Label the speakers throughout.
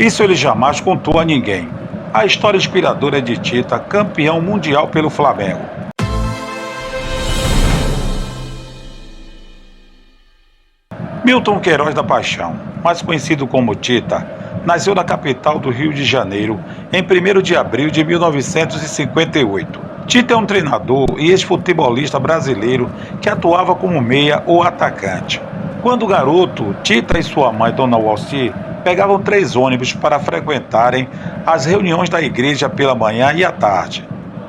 Speaker 1: Isso ele jamais contou a ninguém. A história inspiradora é de Tita, campeão mundial pelo Flamengo. Milton Queiroz da Paixão, mais conhecido como Tita, nasceu na capital do Rio de Janeiro em 1º de abril de 1958. Tita é um treinador e ex-futebolista brasileiro que atuava como meia ou atacante. Quando garoto, Tita e sua mãe, Dona Walci, pegavam 3 ônibus para frequentarem as reuniões da igreja pela manhã e à tarde.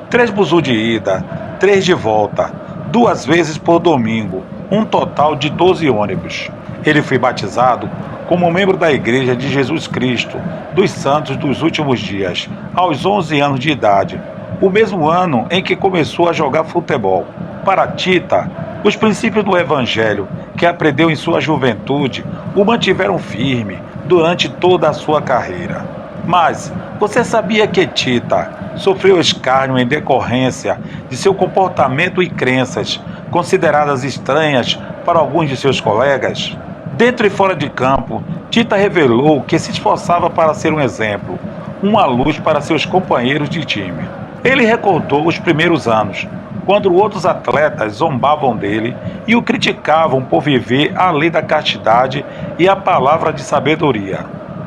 Speaker 1: 3 buzu de ida, 3 de volta, 2 vezes por domingo, um total de 12 ônibus. Ele foi batizado como membro da Igreja de Jesus Cristo dos Santos dos Últimos Dias, aos 11 anos de idade, o mesmo ano em que começou a jogar futebol. Para Tita, os princípios do Evangelho que aprendeu em sua juventude o mantiveram firme durante toda a sua carreira. Mas você sabia que Tita sofreu escárnio em decorrência de seu comportamento e crenças consideradas estranhas para alguns de seus colegas? Dentro e fora de campo, Tita revelou que se esforçava para ser um exemplo, uma luz para seus companheiros de time. Ele recordou os primeiros anos, quando outros atletas zombavam dele e o criticavam por viver a lei da castidade e a palavra de sabedoria.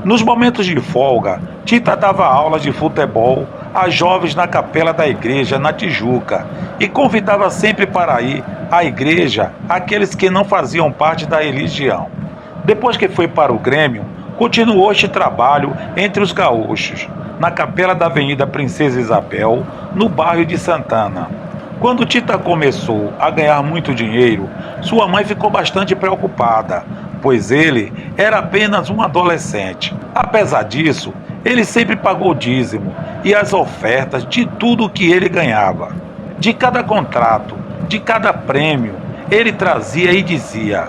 Speaker 1: Nos momentos de folga, Tita dava aulas de futebol a jovens na capela da igreja na Tijuca e convidava sempre para ir à igreja aqueles que não faziam parte da religião. Depois que foi para o Grêmio, continuou este trabalho entre os gaúchos, na capela da Avenida Princesa Isabel, no bairro de Santana. Quando Tita começou a ganhar muito dinheiro, sua mãe ficou bastante preocupada, pois ele era apenas um adolescente. Apesar disso, ele sempre pagou o dízimo e as ofertas de tudo o que ele ganhava. De cada contrato, de cada prêmio, ele trazia e dizia: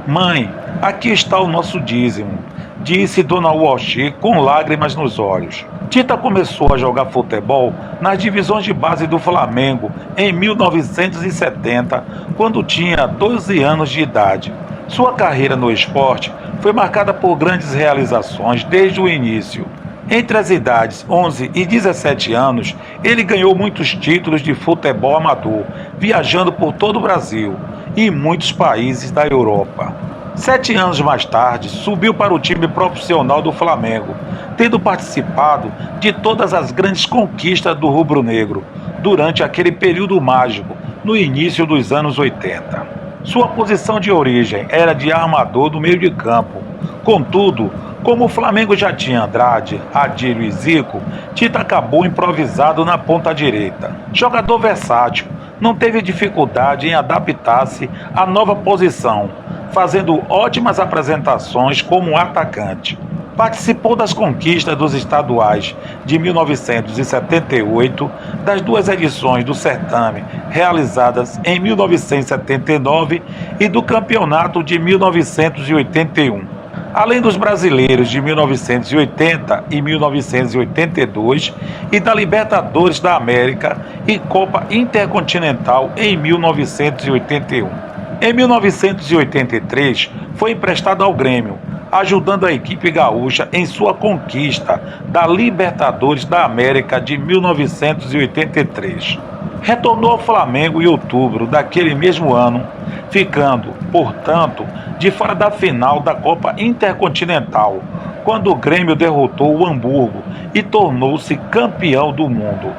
Speaker 1: "Mãe, aqui está o nosso dízimo", disse Dona Walci com lágrimas nos olhos. Tita começou a jogar futebol nas divisões de base do Flamengo em 1970, quando tinha 12 anos de idade. Sua carreira no esporte foi marcada por grandes realizações desde o início. Entre as idades 11 e 17 anos, ele ganhou muitos títulos de futebol amador, viajando por todo o Brasil e muitos países da Europa. 7 anos mais tarde, subiu para o time profissional do Flamengo, tendo participado de todas as grandes conquistas do rubro-negro durante aquele período mágico, no início dos anos 80. Sua posição de origem era de armador do meio de campo. Contudo, como o Flamengo já tinha Andrade, Adílio e Zico, Tita acabou improvisado na ponta direita. Jogador versátil, não teve dificuldade em adaptar-se à nova posição, fazendo ótimas apresentações como atacante. Participou das conquistas dos estaduais de 1978, das 2 edições do certame realizadas em 1979 e do campeonato de 1981. Além dos brasileiros de 1980 e 1982 e da Libertadores da América e Copa Intercontinental em 1981. Em 1983, foi emprestado ao Grêmio, ajudando a equipe gaúcha em sua conquista da Libertadores da América de 1983. Retornou ao Flamengo em outubro daquele mesmo ano, ficando, portanto, de fora da final da Copa Intercontinental, quando o Grêmio derrotou o Hamburgo e tornou-se campeão do mundo.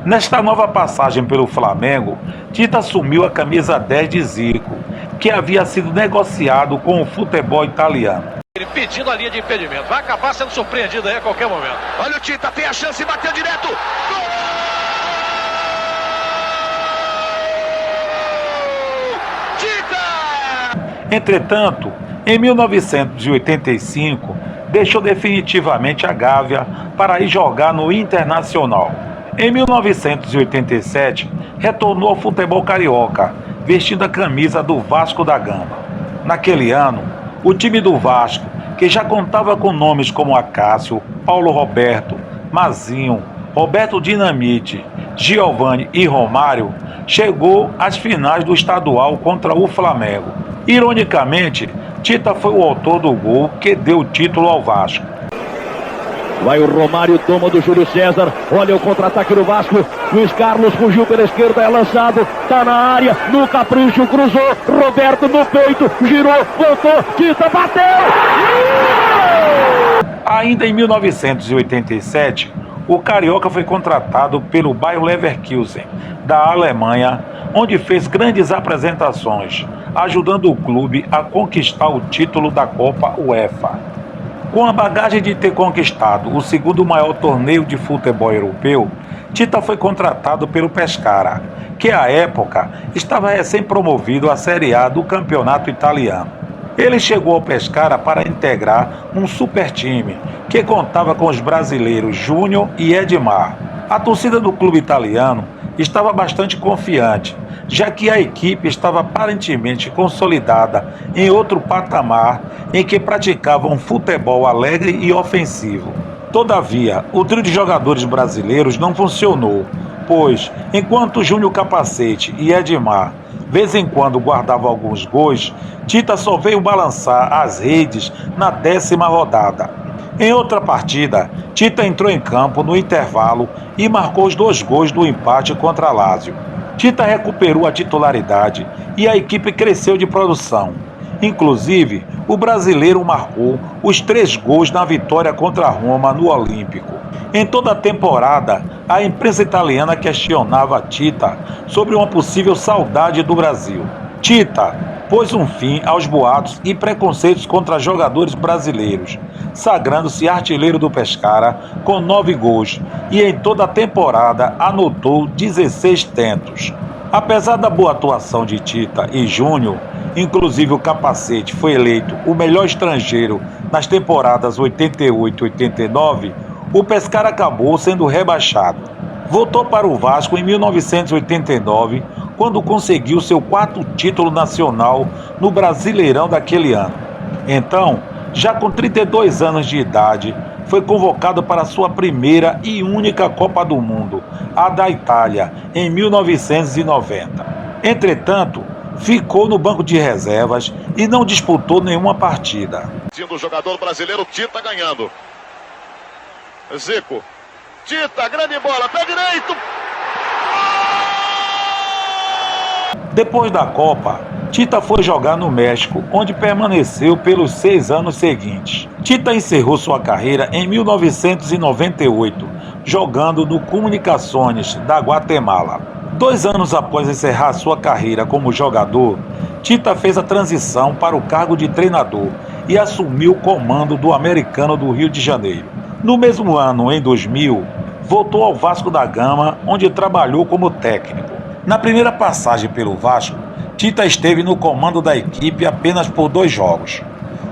Speaker 1: Nesta nova passagem pelo Flamengo, Tita assumiu a camisa 10 de Zico, que havia sido negociado com o futebol italiano.
Speaker 2: Ele pedindo a linha de impedimento, vai acabar sendo surpreendido aí a qualquer momento. Olha o Tita, tem a chance, bateu direto. Gol! Tita!
Speaker 1: Entretanto, em 1985, deixou definitivamente a Gávea para ir jogar no Internacional. Em 1987, retornou ao futebol carioca, vestindo a camisa do Vasco da Gama. Naquele ano, o time do Vasco, que já contava com nomes como Acácio, Paulo Roberto, Mazinho, Roberto Dinamite, Giovani e Romário, chegou às finais do estadual contra o Flamengo. Ironicamente, Tita foi o autor do gol que deu o título ao Vasco.
Speaker 3: Vai o Romário, toma do Júlio César. Olha o contra-ataque do Vasco. Luiz Carlos fugiu pela esquerda, é lançado. Tá na área, no capricho, cruzou. Roberto no peito, girou, voltou. Tita bateu!
Speaker 1: Ainda em 1987, o carioca foi contratado pelo Bayer Leverkusen, da Alemanha, onde fez grandes apresentações, ajudando o clube a conquistar o título da Copa UEFA. Com a bagagem de ter conquistado o segundo maior torneio de futebol europeu, Tita foi contratado pelo Pescara, que à época estava recém-promovido à Série A do campeonato italiano. Ele chegou ao Pescara para integrar um super time que contava com os brasileiros Júnior e Edmar. A torcida do clube italiano estava bastante confiante, já que a equipe estava aparentemente consolidada em outro patamar em que praticava um futebol alegre e ofensivo. Todavia, o trio de jogadores brasileiros não funcionou, pois, enquanto Júnior Capacete e Edmar vez em quando guardavam alguns gols, Tita só veio balançar as redes na 10ª rodada. Em outra partida, Tita entrou em campo no intervalo e marcou os 2 gols do empate contra a Lazio. Tita recuperou a titularidade e a equipe cresceu de produção. Inclusive, o brasileiro marcou os 3 gols na vitória contra a Roma no Olímpico. Em toda a temporada, a imprensa italiana questionava Tita sobre uma possível saudade do Brasil. Tita pôs um fim aos boatos e preconceitos contra jogadores brasileiros, sagrando-se artilheiro do Pescara com 9 gols e em toda a temporada anotou 16 tentos. Apesar da boa atuação de Tita e Júnior, inclusive o Capacete foi eleito o melhor estrangeiro nas temporadas 88 e 89, o Pescara acabou sendo rebaixado. Voltou para o Vasco em 1989, quando conseguiu seu 4º título nacional no Brasileirão daquele ano. Então, já com 32 anos de idade, foi convocado para sua primeira e única Copa do Mundo, a da Itália, em 1990. Entretanto, ficou no banco de reservas e não disputou nenhuma partida.
Speaker 2: O jogador brasileiro, Tita ganhando. Zico. Tita, grande bola, pé direito.
Speaker 1: Depois da Copa, Tita foi jogar no México, onde permaneceu pelos 6 anos seguintes. Tita encerrou sua carreira em 1998, jogando no Comunicações da Guatemala. 2 anos após encerrar sua carreira como jogador, Tita fez a transição para o cargo de treinador e assumiu o comando do Americano do Rio de Janeiro. No mesmo ano, em 2000, voltou ao Vasco da Gama, onde trabalhou como técnico. Na primeira passagem pelo Vasco, Tita esteve no comando da equipe apenas por 2 jogos.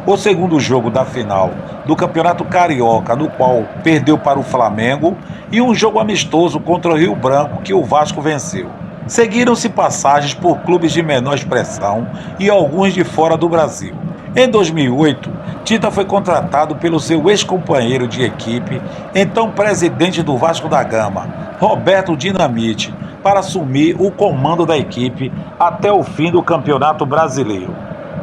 Speaker 1: O segundo jogo da final do Campeonato Carioca, no qual perdeu para o Flamengo, e um jogo amistoso contra o Rio Branco, que o Vasco venceu. Seguiram-se passagens por clubes de menor expressão e alguns de fora do Brasil. Em 2008, Tita foi contratado pelo seu ex-companheiro de equipe, então presidente do Vasco da Gama, Roberto Dinamite, para assumir o comando da equipe até o fim do Campeonato Brasileiro.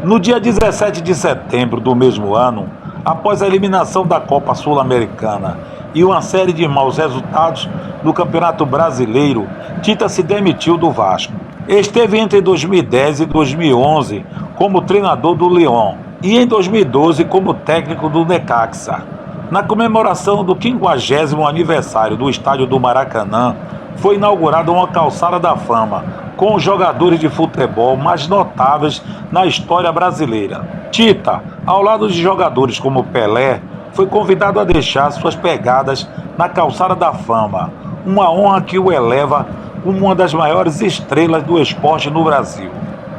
Speaker 1: No dia 17 de setembro do mesmo ano, após a eliminação da Copa Sul-Americana e uma série de maus resultados no Campeonato Brasileiro, Tita se demitiu do Vasco. Esteve entre 2010 e 2011 como treinador do Lyon e em 2012 como técnico do Necaxa. Na comemoração do 50º aniversário do estádio do Maracanã, foi inaugurada uma calçada da fama com os jogadores de futebol mais notáveis na história brasileira. Tita, ao lado de jogadores como Pelé, foi convidado a deixar suas pegadas na calçada da fama, uma honra que o eleva como uma das maiores estrelas do esporte no Brasil.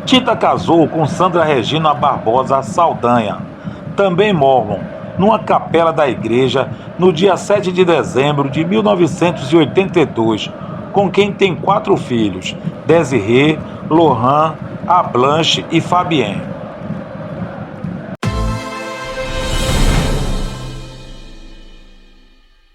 Speaker 1: Tita casou com Sandra Regina Barbosa Saldanha, também mórmon, numa capela da igreja no dia 7 de dezembro de 1982, com quem tem 4 filhos, Desirê, Lohan, Ablanche e Fabien.